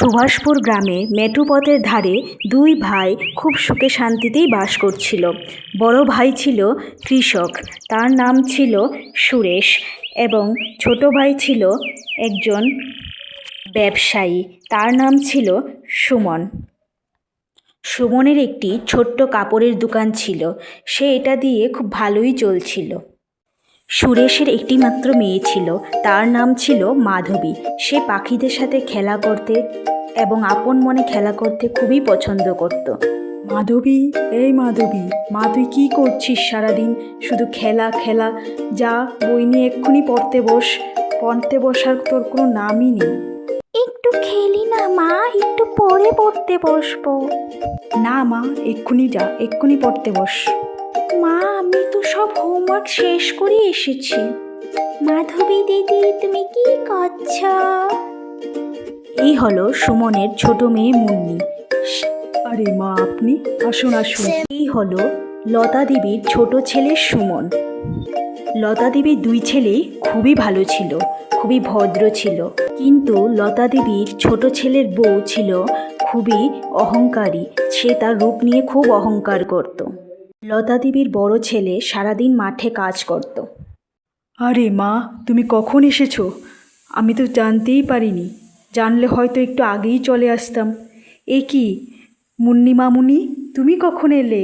সুভাষপুর গ্রামে মেঠোপথের ধারে দুই ভাই খুব সুখে শান্তিতেই বাস করছিল। বড় ভাই ছিল কৃষক, তার নাম ছিল সুরেশ, এবং ছোট ভাই ছিল একজন ব্যবসায়ী, তার নাম ছিল সুমন। সুমনের একটি ছোট্ট কাপড়ের দোকান ছিল, সে এটা দিয়ে খুব ভালোই চলছিল। সুরেশের একটি মাত্র মেয়ে ছিল, তার নাম ছিল মাধবী। সে পাখিদের সাথে খেলা করতে এবং আপন মনে খেলা করতে খুবই পছন্দ করত। মাধবী, এই মাধবী, মা তুই কী করছিস সারাদিন? শুধু খেলা খেলা, যা বই নিয়ে এক্ষুনি পড়তে বসার তোর কোনো নামই নেই। একটু খেলি না মা, একটু পরে পড়তে বসবো। না মা, এক্ষুনি যা, এক্ষুনি পড়তে বস। মা, আমি তো সব হোমওয়ার্ক শেষ করে এসেছি। মাধবী দিদি, তুমি কি করছো? এই হলো সুমনের ছোট মেয়ে মুন্নি। আরে মা, আপনি আসুন আসুন। এই হলো লতা দেবীর ছোট ছেলে সুমন। লতা দেবীর দুই ছেলেই খুবই ভালো ছিল, খুবই ভদ্র ছিল, কিন্তু লতা দেবীর ছোট ছেলের বউ ছিল খুবই অহংকারী। সে তার রূপ নিয়ে খুব অহংকার করত। লতা দেবীর বড় ছেলে সারাদিন মাঠে কাজ করত। আরে মা, তুমি কখন এসেছো? আমি তো জানতেই পারিনি, জানলে হয়তো একটু আগেই চলে আসতাম। এ কি মুন্নি মামুনি, তুমি কখন এলে?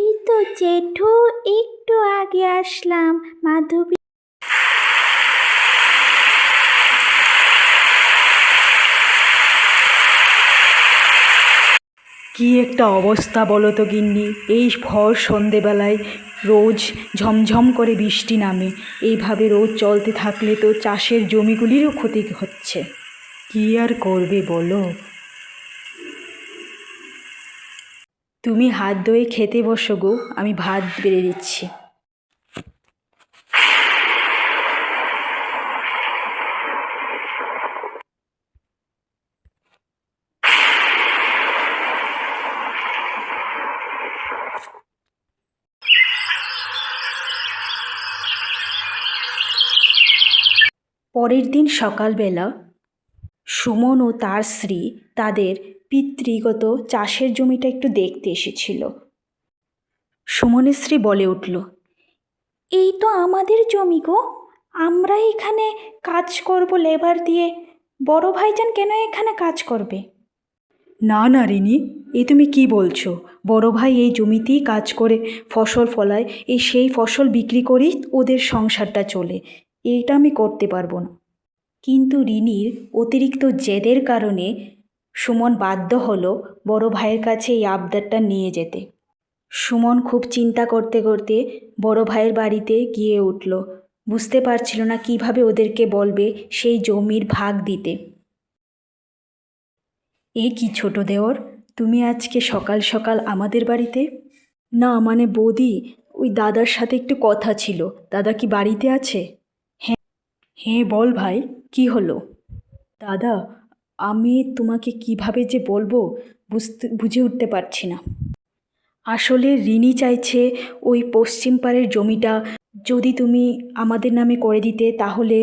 এই তো জেঠু, একটু আগে আসলাম। মাধবী, কি একটা অবস্থা বলো তো গিন্নি, এই ভর সন্ধেবেলায় রোজ ঝমঝম করে বৃষ্টি নামে। এইভাবে রোজ চলতে থাকলে তো চাষের জমিগুলিরও ক্ষতি হচ্ছে। কি আর করবে বলো? তুমি হাত ধুয়ে খেতে বসো গো, আমি ভাত বেড়ে দিচ্ছি। পরের দিন সকালবেলা সুমন ও তার স্ত্রী তাদের পিতৃগত চাষের জমিটা একটু দেখতে এসেছিল। সুমনের স্ত্রী বলে উঠল, এই তো আমাদের জমি গো, আমরা এখানে কাজ করব লেবার দিয়ে। বড় ভাইজান কেন এখানে কাজ করবে? না না রিনি, এ তুমি কি বলছো? বড় ভাই এই জমিতেই কাজ করে ফসল ফলায়, সেই ফসল বিক্রি করেই ওদের সংসারটা চলে। এটা আমি করতে পারবো না। কিন্তু রিনির অতিরিক্ত জেদের কারণে সুমন বাধ্য হলো বড় ভাইয়ের কাছে এই আবদারটা নিয়ে যেতে। সুমন খুব চিন্তা করতে করতে বড় ভাইয়ের বাড়িতে গিয়ে উঠল। বুঝতে পারছিল না কিভাবে ওদেরকে বলবে সেই জমির ভাগ দিতে। এ কি ছোট দেওর, তুমি আজকে সকাল সকাল আমাদের বাড়িতে? না মানে বৌদি, ওই দাদার সাথে একটু কথা ছিল। দাদা কি বাড়িতে আছে? হ্যাঁ হ্যাঁ, বল ভাই, কি হলো? দাদা, আমি তোমাকে কিভাবে যে বলবো বুঝে উঠতে পারছি না। আসলে রিনি চাইছে ওই পশ্চিম পাড়ের জমিটা যদি তুমি আমাদের নামে করে দিতে তাহলে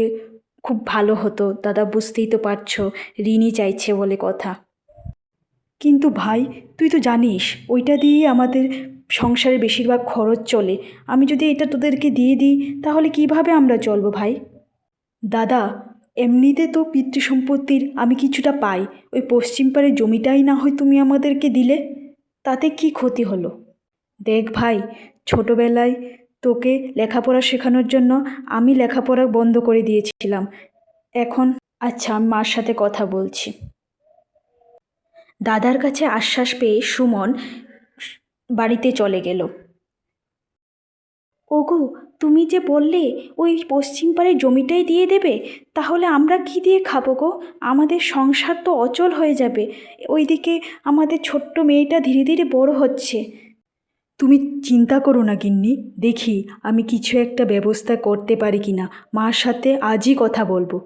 খুব ভালো হতো। দাদা, বুঝতেই তো পারছো, রিনি চাইছে বলে কথা। কিন্তু ভাই, তুই তো জানিস ওইটা দিয়েই আমাদের সংসারে বেশিরভাগ খরচ চলে। আমি যদি এটা তোদেরকে দিয়ে দিই তাহলে কিভাবে আমরা চলবো ভাই? দাদা, এমনিতে তো পিতৃসম্পত্তির আমি কিছুটা পাই, ওই পশ্চিম পাড়ের জমিটাই না হয় তুমি আমাদেরকে দিলে, তাতে কি ক্ষতি হলো? দেখ ভাই, ছোটবেলায় তোকে লেখাপড়া শেখানোর জন্য আমি লেখাপড়া বন্ধ করে দিয়েছিলাম। এখন আচ্ছা, আমি মার সাথে কথা বলছি। দাদার কাছে আশ্বাস পেয়ে সুমন বাড়িতে চলে গেল। ওগো, তুমি যে বললে ওই পশ্চিম পাড়ের জমিটাই দিয়ে দেবে, তাহলে আমরা কি দিয়ে খাবো গো? আমাদের সংসার তো অচল হয়ে যাবে। ওইদিকে আমাদের ছোট্ট মেয়েটা ধীরে ধীরে বড় হচ্ছে। তুমি চিন্তা করো না গিন্নি, দেখি আমি কিছু একটা ব্যবস্থা করতে পারি কি না। মার সাথে আজই কথা বলবো।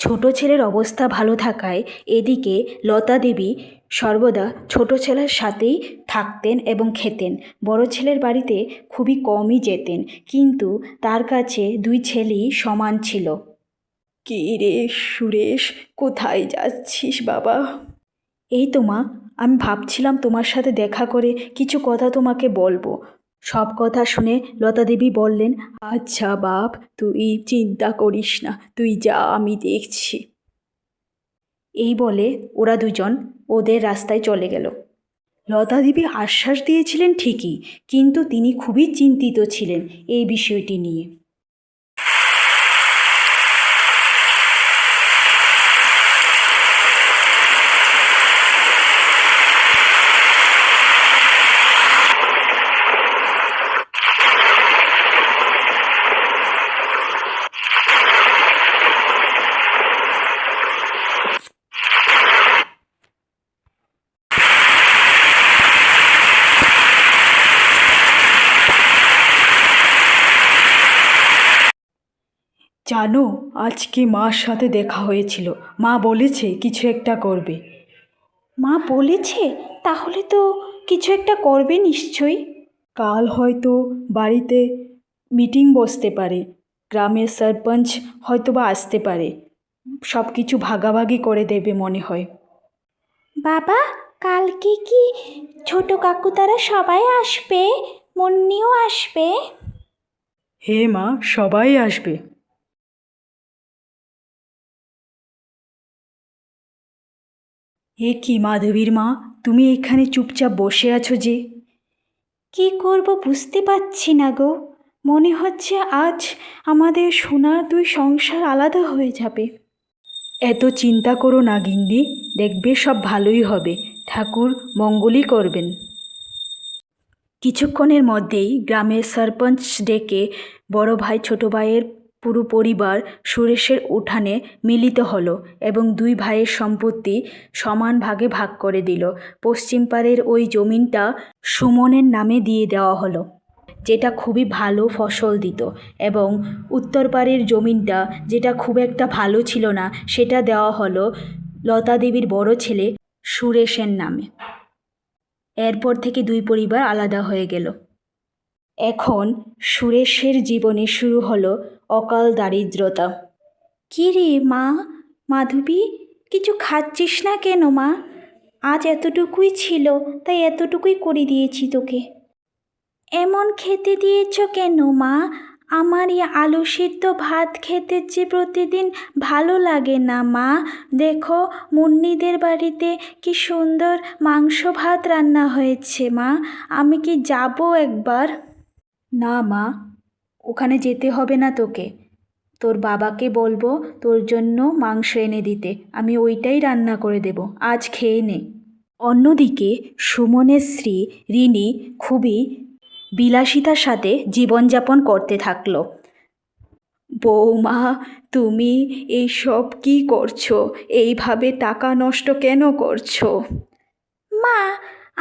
ছোট ছেলের অবস্থা ভালো থাকায় এদিকে লতা দেবী সর্বদা ছোট ছেলের সাথেই থাকতেন এবং খেতেন। বড় ছেলের বাড়িতে খুবই কমই যেতেন, কিন্তু তার কাছে দুই ছেলেই সমান ছিল। কী রে সুরেশ, কোথায় যাচ্ছিস বাবা? এই তো মা, আমি ভাবছিলাম তোমার সাথে দেখা করে কিছু কথা তোমাকে বলবো। সব কথা শুনে লতা দেবী বললেন, আচ্ছা বাপ, তুই চিন্তা করিস না, তুই যা, আমি দেখছি। এই বলে ওরা দুজন ওদের রাস্তায় চলে গেল। লতা দেবী আশ্বাস দিয়েছিলেন ঠিকই, কিন্তু তিনি খুবই চিন্তিত ছিলেন এই বিষয়টি নিয়ে। জানো, আজকে মার সাথে দেখা হয়েছিল। মা বলেছে কিছু একটা করবে। মা বলেছে? তাহলে তো কিছু একটা করবে নিশ্চয়ই। কাল হয়তো বাড়িতে মিটিং বসতে পারে, গ্রামের সরপঞ্চ হয়তো বা আসতে পারে, সব কিছু ভাগাভাগি করে দেবে মনে হয়। বাবা, কালকে কি ছোট কাকু তারা সবাই আসবে? মুন্নিও আসবে? হে মা, সবাই আসবে। এ কি মাধবীর মা, তুমি এখানে চুপচাপ বসে আছো যে? কি করব বুঝতে পারছি না গো। মনে হচ্ছে আজ আমাদের সোনার দুই সংসার আলাদা হয়ে যাবে। এত চিন্তা করো না গিন্নি, দেখবে সব ভালোই হবে, ঠাকুর মঙ্গলই করবেন। কিছুক্ষণের মধ্যেই গ্রামের সরপঞ্চ ডেকে বড় ভাই ছোট ভাইয়ের পুরো পরিবার সুরেশের উঠানে মিলিত হলো এবং দুই ভাইয়ের সম্পত্তি সমান ভাগে ভাগ করে দিল। পশ্চিম পাড়ের ওই জমিনটা সুমনের নামে দিয়ে দেওয়া হলো, যেটা খুবই ভালো ফসল দিত, এবং উত্তর পাড়ের জমিনটা, যেটা খুব একটা ভালো ছিল না, সেটা দেওয়া হলো লতা দেবীর বড় ছেলে সুরেশের নামে। এরপর থেকে দুই পরিবার আলাদা হয়ে গেল। এখন সুরেশের জীবনে শুরু হলো অকাল দারিদ্রতা। কি রে মা, মাধবী, কিছু খাচ্ছিস না কেন মা? আজ এতটুকুই ছিল, তাই এতটুকুই করে দিয়েছি তোকে। এমন খেতে দিয়েছ কেন মা? আমার এই আলু সিদ্ধ ভাত খেতে যে প্রতিদিন ভালো লাগে না মা। দেখো, মুন্নিদের বাড়িতে কি সুন্দর মাংস ভাত রান্না হয়েছে মা। আমি কি যাব একবার? না মা, ওখানে যেতে হবে না তোকে। তোর বাবাকে বলবো তোর জন্য মাংস এনে দিতে, আমি ওইটাই রান্না করে দেব, আজ খেয়ে নে। অন্যদিকে সুমনের স্ত্রী রিনি খুবই বিলাসিতার সাথে জীবনযাপন করতে থাকলো। বৌমা, তুমি এইসব কি করছো? এইভাবে টাকা নষ্ট কেন করছো? মা,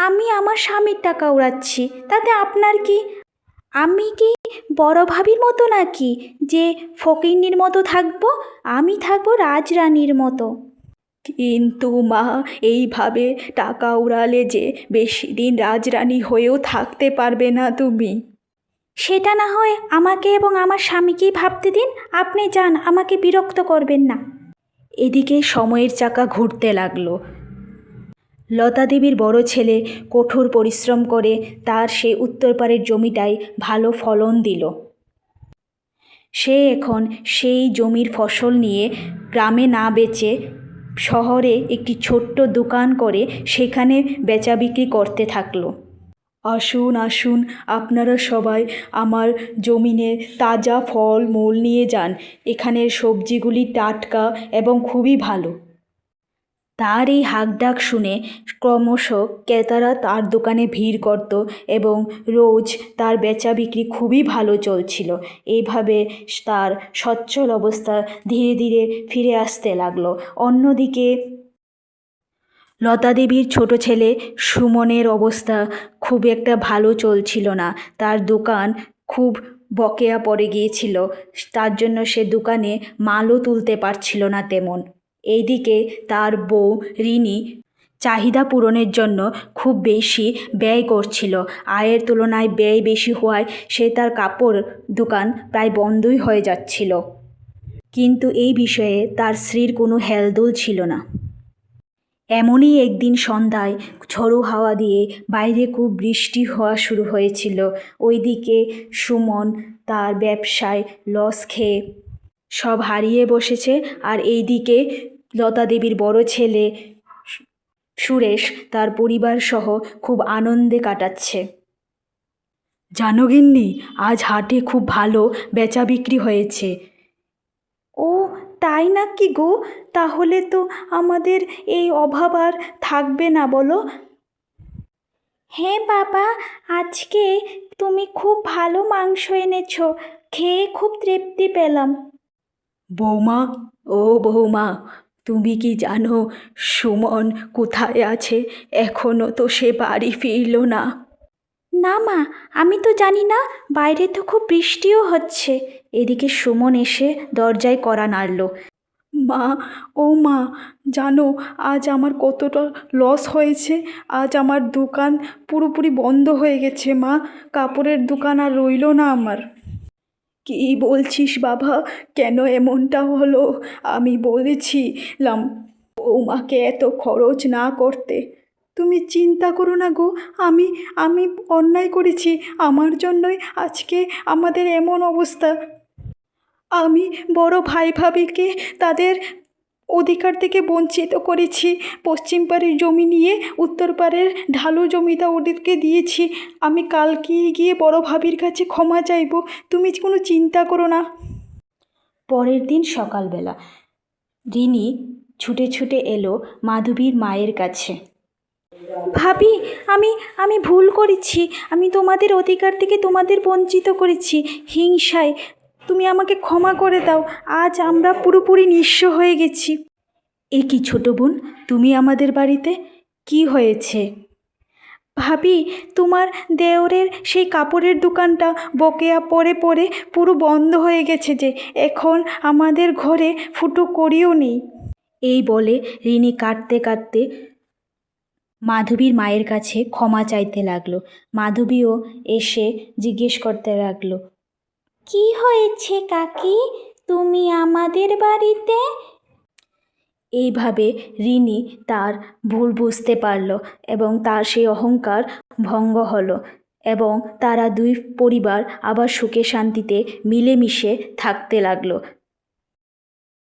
আমি আমার স্বামীর টাকা উড়াচ্ছি, তাতে আপনার কি? আমি কি বড় ভাবির মতো নাকি যে ফকিন্নির মতো থাকবো? আমি থাকবো রাজরানীর মতো। কিন্তু মা, এইভাবে টাকা উড়ালে যে বেশি দিন রাজরানী হয়েও থাকতে পারবে না তুমি। সেটা না হয় আমাকে এবং আমার স্বামীকেই ভাবতে দিন। আপনি যান, আমাকে বিরক্ত করবেন না। এদিকে সময়ের চাকা ঘুরতে লাগলো। লতা দেবীর বড় ছেলে কঠোর পরিশ্রম করে তার সেই উত্তরপাড়ের জমিটায় ভালো ফলন দিল। সে এখন সেই জমির ফসল নিয়ে গ্রামে না বেচে শহরে একটি ছোট্ট দোকান করে সেখানে বেচা বিক্রি করতে থাকলো। আসুন আসুন, আপনারা সবাই আমার জমিনে তাজা ফল মূল নিয়ে যান, এখানের সবজিগুলি টাটকা এবং খুবই ভালো। তার এই হাঁকডাক শুনে ক্রমশ ক্রেতারা তার দোকানে ভিড় করত এবং রোজ তার বেচা বিক্রি খুবই ভালো চলছিল। এইভাবে তার সচ্ছল অবস্থা ধীরে ধীরে ফিরে আসতে লাগলো। অন্যদিকে লতা দেবীর ছোট ছেলে সুমনের অবস্থা খুব একটা ভালো চলছিল না। তার দোকান খুব বকেয়া পড়ে গিয়েছিল, তার জন্য সে দোকানে মালও তুলতে পারছিল না তেমন। এইদিকে তার বউ রিনি চাহিদা পূরণের জন্য খুব বেশি ব্যয় করছিল। আয়ের তুলনায় ব্যয় বেশি হওয়ায় সে তার কাপড় দোকান প্রায় বন্ধই হয়ে যাচ্ছিল। কিন্তু এই বিষয়ে তার স্ত্রীর কোনো হেলদোল ছিল না। এমনই একদিন সন্ধ্যায় ঝোড়ো হাওয়া দিয়ে বাইরে খুব বৃষ্টি হওয়া শুরু হয়েছিল। ওইদিকে সুমন তার ব্যবসায় লস খেয়ে সব হারিয়ে বসেছে, আর এইদিকে লতা দেবীর বড় ছেলে সুরেশ তার পরিবার সহ খুব আনন্দে কাটাচ্ছে। জানো গিন্নি, আজ হাটে খুব ভালো বেচা বিক্রি হয়েছে। ও তাই নাকি গো? তাহলে তো আমাদের এই অভাব আর থাকবে না বলো। হ্যাঁ বাবা, আজকে তুমি খুব ভালো মাংস এনেছো, খেয়ে খুব তৃপ্তি পেলাম। বৌমা, ও বৌমা, তুমি কি জানো সুমন কোথায় আছে? এখনো তো সে বাড়ি ফিরল না। না মা, আমি তো জানি না, বাইরে তো খুব বৃষ্টিও হচ্ছে। এদিকে সুমন এসে দরজায় কড়া নাড়ল। মা, ও মা, জানো আজ আমার কতটা লস হয়েছে। আজ আমার দোকান পুরোপুরি বন্ধ হয়ে গেছে মা। কাপড়ের দোকান আর রইল না আমার। কী বলছিস বাবা? কেন এমনটা হলো? আমি বলেছিলাম বৌমাকে এত খরচ না করতে। তুমি চিন্তা করো না গো, আমি আমি অন্যায় করেছি, আমার জন্যই আজকে আমাদের এমন অবস্থা। আমি বড় ভাই ভাবিকে তাদের অধিকার থেকে বঞ্চিত করেছি। পশ্চিম পাড়ের জমি নিয়ে উত্তর পাড়ের ঢালু জমিটা ওদেরকে দিয়েছি। আমি কালকে গিয়ে বড় ভাবির কাছে ক্ষমা চাইব, তুমি কোনো চিন্তা করো না। পরের দিন সকালবেলা রিনি ছুটে ছুটে এলো মাধবীর মায়ের কাছে। ভাবি, আমি আমি ভুল করেছি। আমি তোমাদের অধিকার থেকে তোমাদের বঞ্চিত করেছি হিংসায়। তুমি আমাকে ক্ষমা করে দাও। আজ আমরা পুরোপুরি নিঃস্ব হয়ে গেছি। এ কি ছোট বোন, তুমি আমাদের বাড়িতে? কি হয়েছে? ভাবি, তোমার দেওরের সেই কাপড়ের দোকানটা বকেয়া পড়ে পড়ে পুরো বন্ধ হয়ে গেছে, যে এখন আমাদের ঘরে ফুটো করিও নেই। এই বলে রিনি কাঁদতে কাঁদতে মাধবীর মায়ের কাছে ক্ষমা চাইতে লাগলো। মাধবীও এসে জিজ্ঞেস করতে লাগলো, কি হয়েছে কাকি, তুমি আমাদের বাড়িতে? এইভাবে রিনি তার ভুল বুঝতে পারল এবং তার সেই অহংকার ভঙ্গ হলো, এবং তারা দুই পরিবার আবার সুখে শান্তিতে মিলেমিশে থাকতে লাগলো।